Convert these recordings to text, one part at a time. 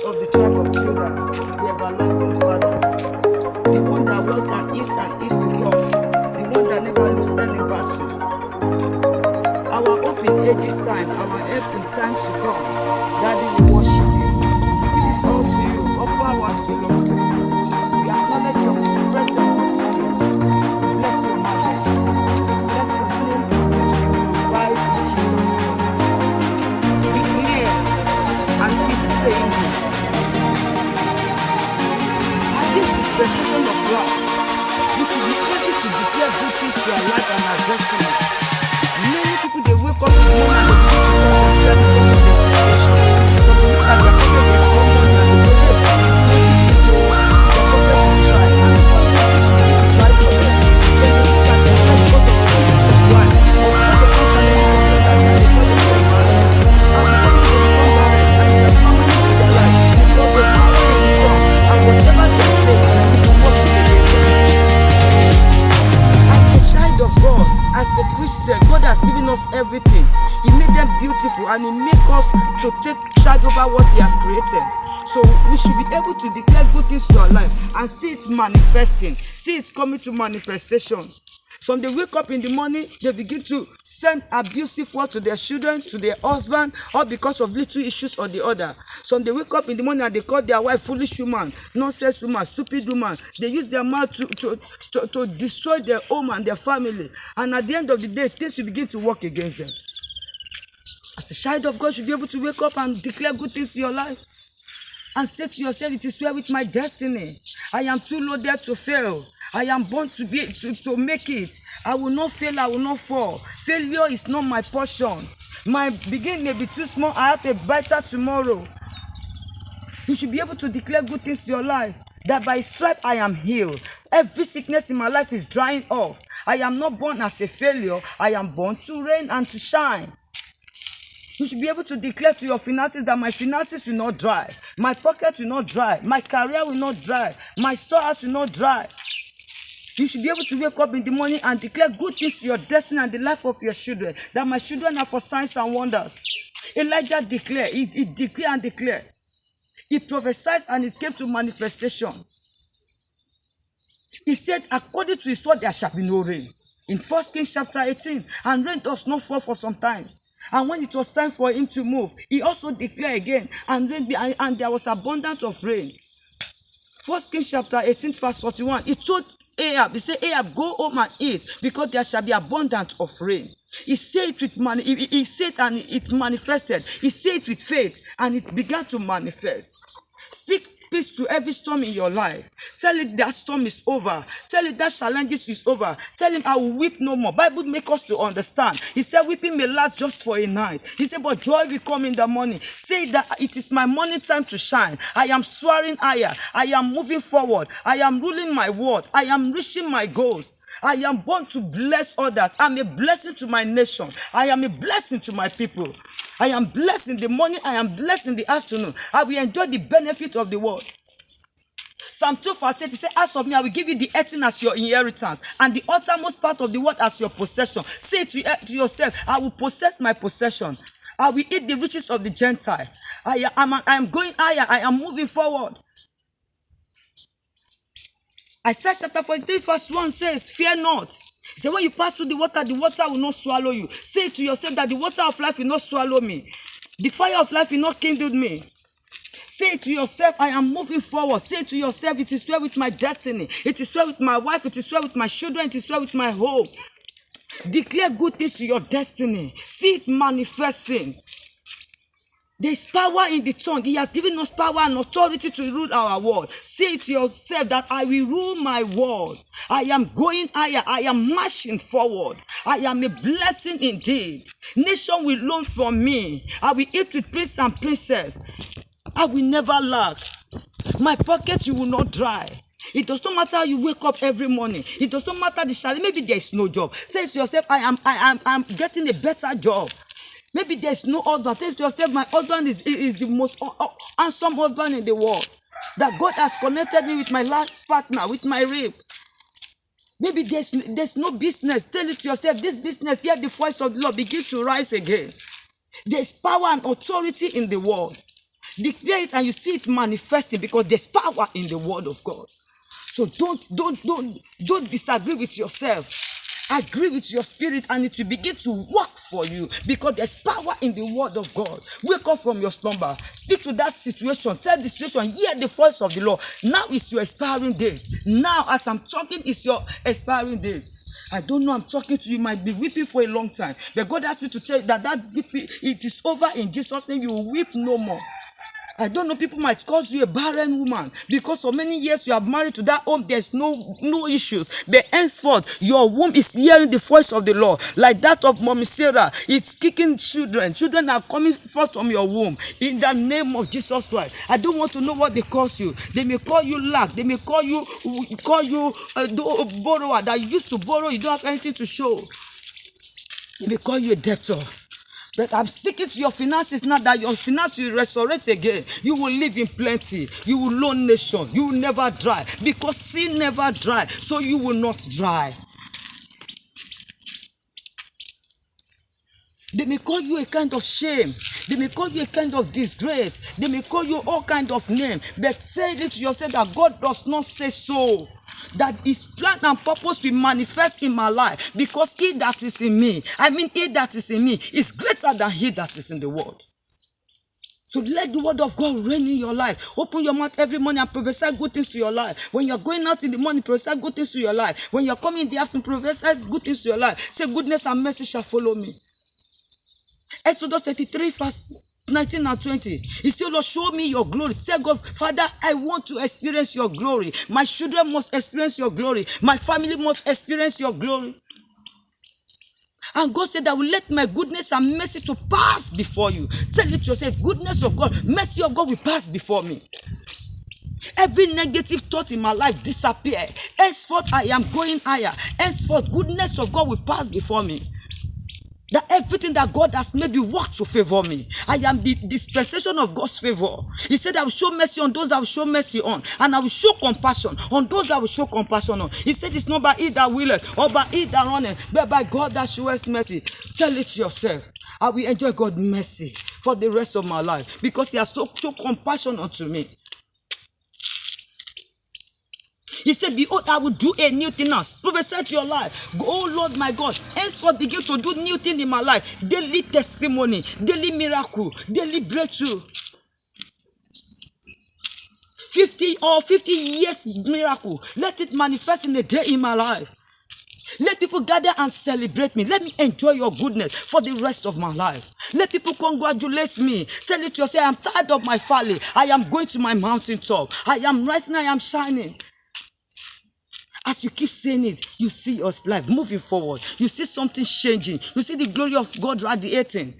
of the tribe of Judah, the everlasting Father, the one that was and is to come, the one that never loses any battle. Our hope in ages time, our help in time to come. Daddy, we worship you. Give it all to you. All power belongs to you. We acknowledge your presence this morning. We bless your majesty. Let your name continue to be glorified in Jesus' name. Declare and keep saying it. At this dispensation of life, we should be able to declare good things to our life and our destiny. Many people, they wake up in the morning and they begin to talk themselves because of their situation. But they look at their pocket, there's no money, and they say, hey, their pocket is dry, and the money is dry for them. So they look at themselves because of the issues of life, or because of the challenges of life, and they call themselves married. And before they become married, and it's a permanent in their life, because there's power in the tongue, and whatever they say is working against them. As a child of God, as a Christian, God has given us everything. He made them beautiful and He made us to take charge over what He has created. So we should be able to declare good things to our life and see it manifesting, see it coming to manifestation. Some they wake up in the morning, they begin to send abusive words to their children, to their husband, all because of little issues or the other. Some they wake up in the morning and they call their wife foolish woman, nonsense woman, stupid woman. They use their mouth to destroy their home and their family. And at the end of the day, things will begin to work against them. As a child of God, you should be able to wake up and declare good things to your life. And say to yourself, it is well with my destiny. I am too loaded to fail. I am born to make it. I will not fail, I will not fall. Failure is not my portion. My beginning may be too small, I have a brighter tomorrow. You should be able to declare good things to your life. That by stripe I am healed. Every sickness in my life is drying off. I am not born as a failure. I am born to reign and to shine. You should be able to declare to your finances that my finances will not dry. My pocket will not dry. My career will not dry. My storehouse will not dry. You should be able to wake up in the morning and declare good things to your destiny and the life of your children. That my children are for signs and wonders. Elijah declared, he declared and declared. He prophesied and it came to manifestation. He said, according to his word, there shall be no rain. In 1 Kings chapter 18, and rain does not fall for some time. And when it was time for him to move, he also declared again, and there was abundance of rain. 1 Kings chapter 18, verse 41, he told Ahab, he said, Ahab, go home and eat, because there shall be abundance of rain. He said it with he said and it manifested. He said it with faith, and it began to manifest. Speak peace to every storm in your life. Tell it that storm is over. Tell it that challenges is over. Tell him I will weep no more. Bible makes us to understand. He said weeping may last just for a night. He said but joy will come in the morning. Say that it is my morning time to shine. I am soaring higher. I am moving forward. I am ruling my world. I am reaching my goals. I am born to bless others. I am a blessing to my nation. I am a blessing to my people. I am blessed in the morning. I am blessed in the afternoon. I will enjoy the benefit of the world. Psalm 2 verse 8, he said, as of me, I will give you the earth as your inheritance, and the uttermost part of the world as your possession. Say to yourself, I will possess my possession. I will eat the riches of the Gentile. I am going higher. I am moving forward. Isaiah chapter 43 verse 1 says, fear not. He said, when you pass through the water will not swallow you. Say to yourself that the water of life will not swallow me. The fire of life will not kindle me. Say to yourself, I am moving forward. Say to yourself, it is well with my destiny. It is well with my wife. It is well with my children. It is well with my home. Declare good things to your destiny. See it manifesting. There is power in the tongue. He has given us power and authority to rule our world. Say to yourself that I will rule my world. I am going higher. I am marching forward. I am a blessing indeed. Nation will learn from me. I will eat with prince and princess. I will never lack. My pocket you will not dry. It does not matter how you wake up every morning. It does not matter the challenge. Maybe there is no job. Say to yourself, I am getting a better job. Maybe there's no husband. Say to yourself, my husband is the most handsome husband in the world. That God has connected me with my life partner, with my rib. Maybe there's no business. Tell it to yourself, this business, hear the voice of the Lord, begin to rise again. There's power and authority in the world. Declare it and you see it manifesting, because there's power in the word of God. So don't disagree with yourself. Agree with your spirit and it will begin to work for you, because there's power in the word of God. Wake up from your slumber. Speak to that situation. Tell the situation, hear the voice of the Lord. Now is your expiring date. Now as I'm talking, is your expiring date. I don't know, I'm talking to you, might be weeping for a long time, but God asked me to tell you that weeping, it is over in Jesus' name. You will weep no more. I don't know, people might call you a barren woman because for many years you have married to that home, there's no issues. But henceforth, your womb is hearing the voice of the Lord, like that of Mommy Sarah. It's kicking children. Children are coming forth from your womb in the name of Jesus Christ. I don't want to know what they call you. They may call you lack. They may call you borrower, that you used to borrow, you don't have anything to show. They may call you a debtor. But I'm speaking to your finances now, that your finances will resurrect again. You will live in plenty. You will loan nation. You will never dry, because sin never dry. So you will not dry. They may call you a kind of shame. They may call you a kind of disgrace. They may call you all kind of name. But say it to yourself that God does not say so. That his plan and purpose will manifest in my life, because he that is in me, he that is in me is greater than he that is in the world. So let the word of God reign in your life. Open your mouth every morning and prophesy good things to your life. When you're going out in the morning, prophesy good things to your life. When you're coming in the afternoon, prophesy good things to your life. Say, goodness and mercy shall follow me. Exodus 33 verse 19 and 20. He said, Lord, show me your glory. Say, God, Father, I want to experience your glory. My children must experience your glory. My family must experience your glory. And God said, I will let my goodness and mercy to pass before you. Tell it to yourself, goodness of God, mercy of God will pass before me. Every negative thought in my life disappear. Henceforth, I am going higher. Henceforth, goodness of God will pass before me. That everything that God has made will work to favor me. I am the dispensation of God's favor. He said, I will show mercy on those that will show mercy on, and I will show compassion on those that will show compassion on. He said, it's not by he that willeth or by he that runneth, but by God that showeth mercy. Tell it to yourself, I will enjoy God's mercy for the rest of my life, because he has shown compassion unto me. He said, behold, I will do a new thing now. Prophesy to your life. Oh Lord my God, henceforth begin to do new thing in my life. Daily testimony, daily miracle, daily breakthrough. 50 years miracle. Let it manifest in a day in my life. Let people gather and celebrate me. Let me enjoy your goodness for the rest of my life. Let people congratulate me. Tell it to yourself, I am tired of my valley. I am going to my mountaintop. I am rising, I am shining. As you keep saying it, you see your life moving forward. You see something changing. You see the glory of God radiating.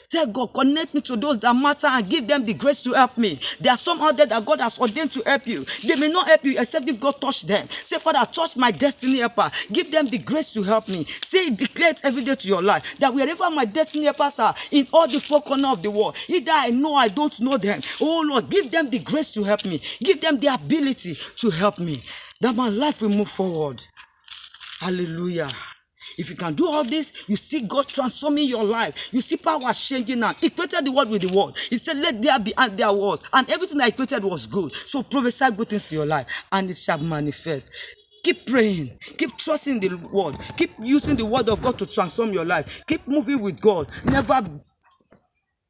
Tell God, connect me to those that matter and give them the grace to help me. There are some out there that God has ordained to help you. They may not help you except if God touch them. Say, Father, touch my destiny helper. Give them the grace to help me. Say, declare it every day to your life, that wherever my destiny helpers are, in all the four corners of the world, either I know I don't know them, oh Lord, give them the grace to help me. Give them the ability to help me, that my life will move forward. Hallelujah. If you can do all this, you see God transforming your life. You see power changing now. He created the world with the word. He said, let there be, and there was. And everything that he created was good. So prophesy good things to your life, and it shall manifest. Keep praying. Keep trusting the word. Keep using the word of God to transform your life. Keep moving with God. Never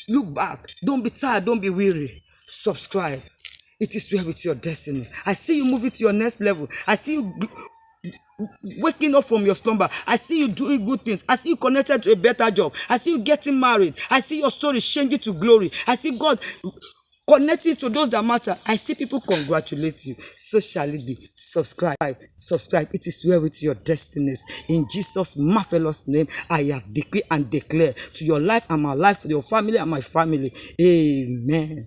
look back. Don't be tired. Don't be weary. Subscribe. It is well with your destiny. I see you moving to your next level. I see you waking up from your slumber. I see you doing good things. I see you connected to a better job. I see you getting married. I see your story changing to glory. I see God connecting to those that matter. I see people congratulate you. So shall it be. Subscribe. Subscribe. It is well with your destinies. In Jesus' marvelous name, I have decreed and declared to your life and my life, to your family and my family. Amen.